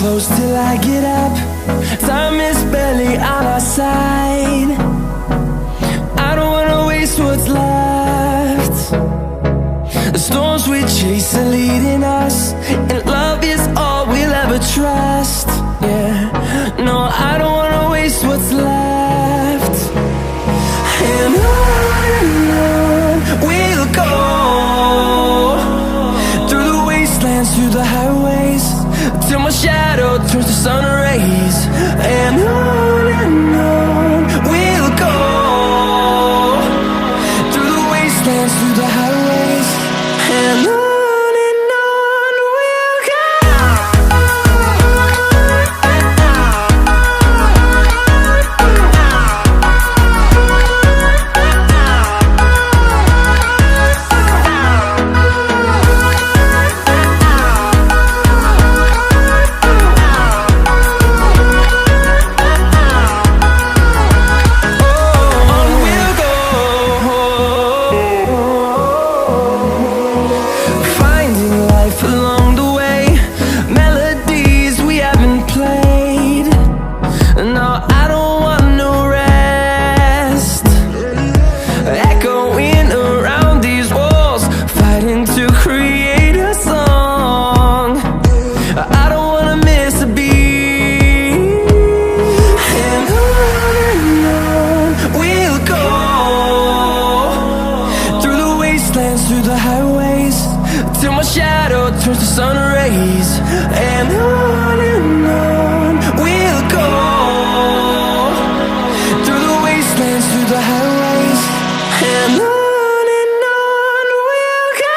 close till I get up. Time is barely on our side. I don't wanna waste what's left. The storms we chase are leading us, and love is all we'll ever trust. Yeah, no, I don't wanna waste what's left. And on we'll go, through the wastelands, through the highways, till my shadow turns to sun rays. And on we'll go, through the wastelands, through the highways, and on we'll go. Through the highways, till my shadow turns to sun rays. And on we'll go, through the wastelands, through the highways, and on we'll go.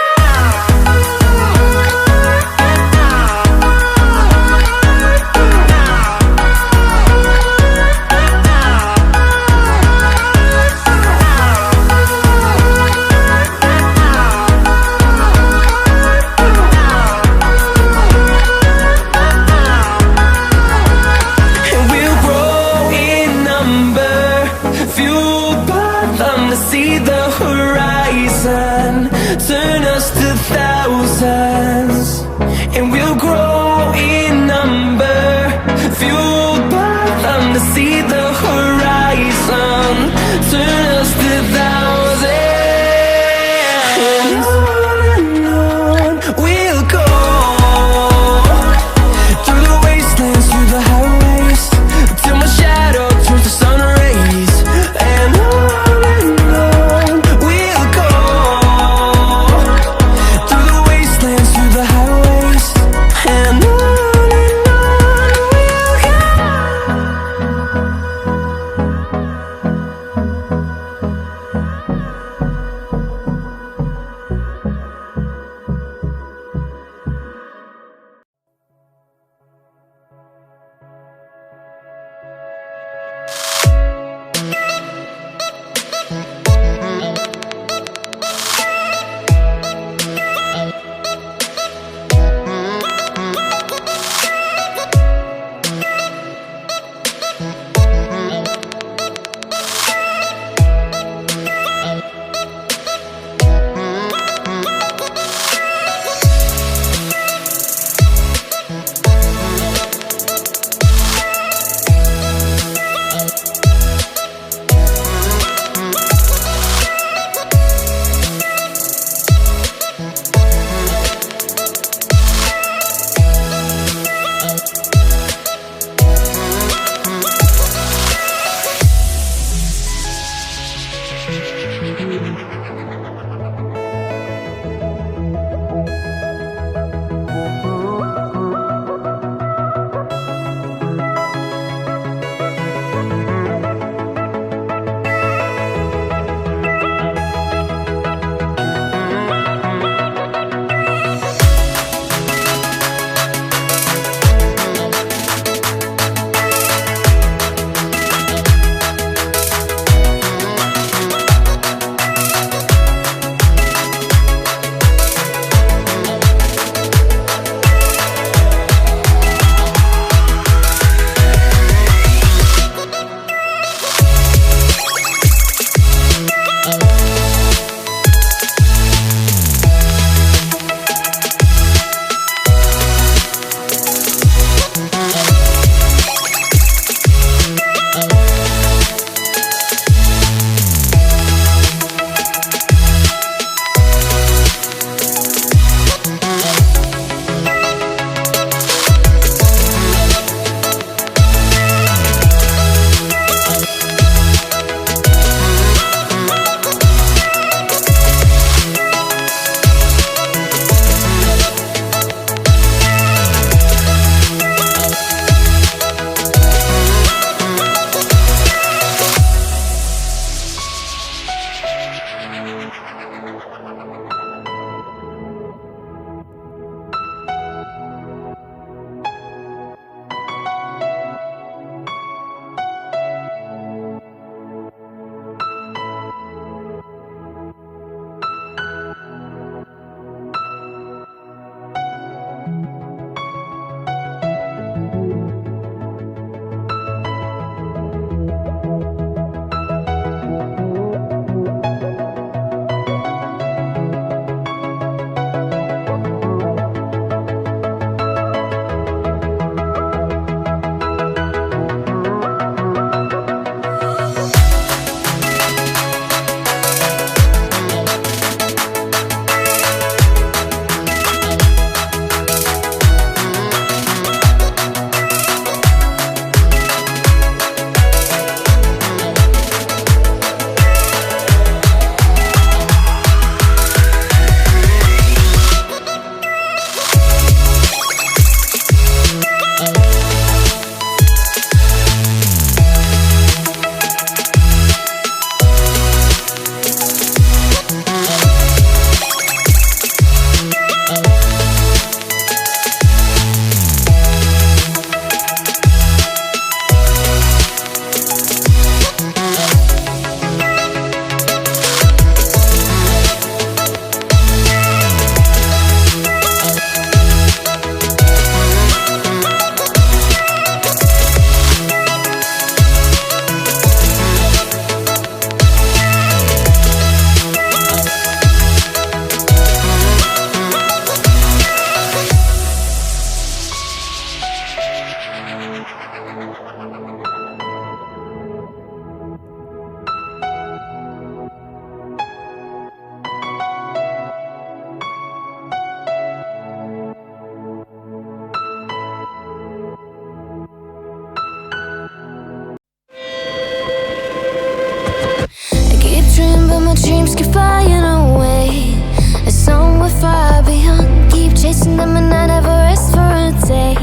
chasing them and I never rest for a day.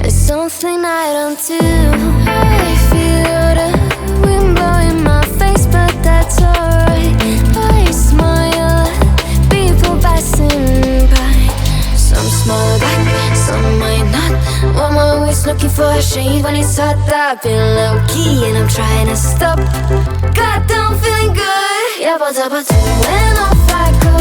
There's something I don't do. I feel the wind blowing my face, but that's alright. I smile at people passing by. Some smile back, some might not. I'm always looking for a shade when it's hot. I've been low-key and I'm trying to stop. God, I'm feeling good. Yeah, but when off I go.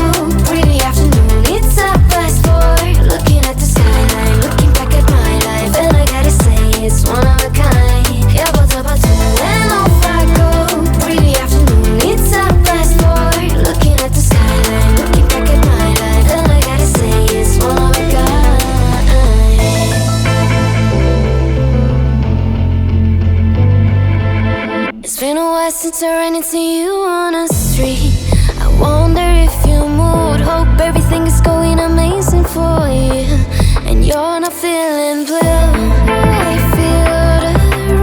Pretty afternoon, it's a fast forward. Looking at the skyline, looking back at my life, and I gotta say it's one of a kind. Yeah, but when off I go. Pretty afternoon, it's a fast forward. Looking at the skyline, looking back at my life, and I gotta say it's one of a kind. It's been a while since I ran into you on a street. I wonder if you moved. Hope everything is going amazing for you, and you're not feeling blue. I feel the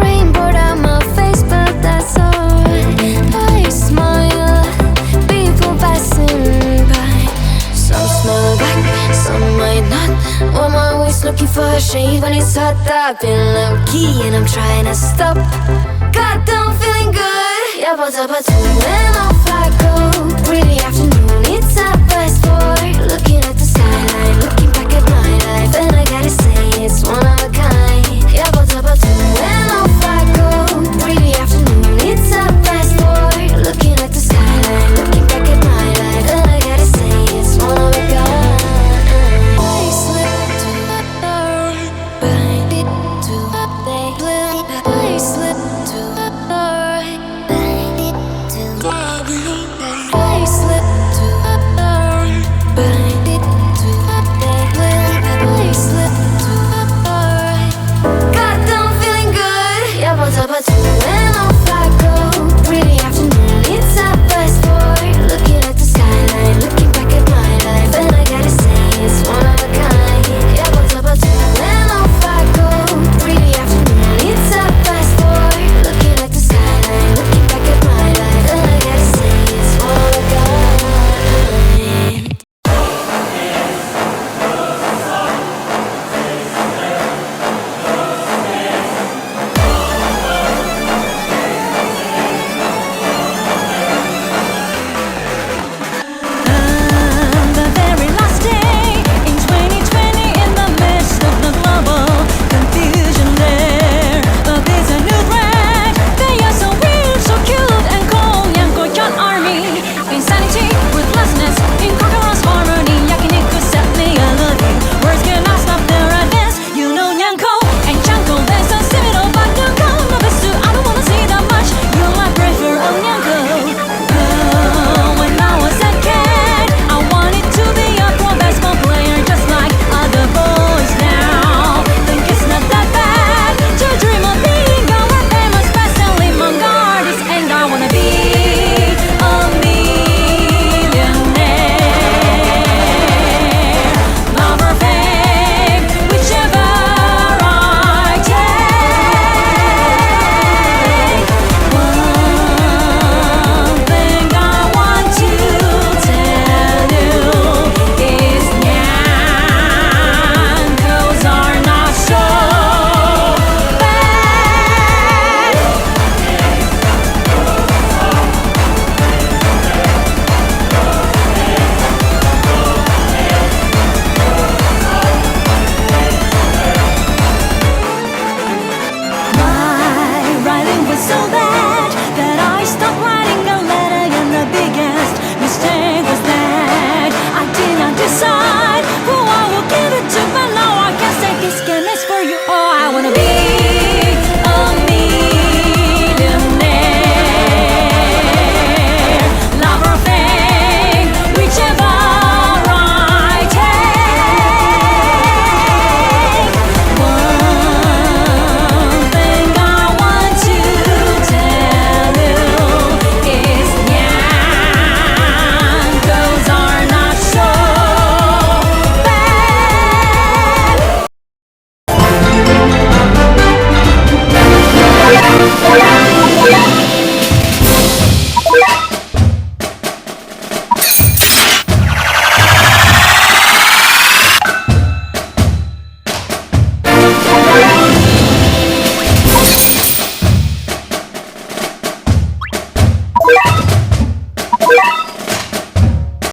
rain pour down my face, but that's alright. I smile at people passing by. Some smile back, some might not. I'm always looking for a shade when it's hot. I've been low-key and I'm trying to stop. God, I'm feeling good. Yeah, but when off I go. Pretty afternoon,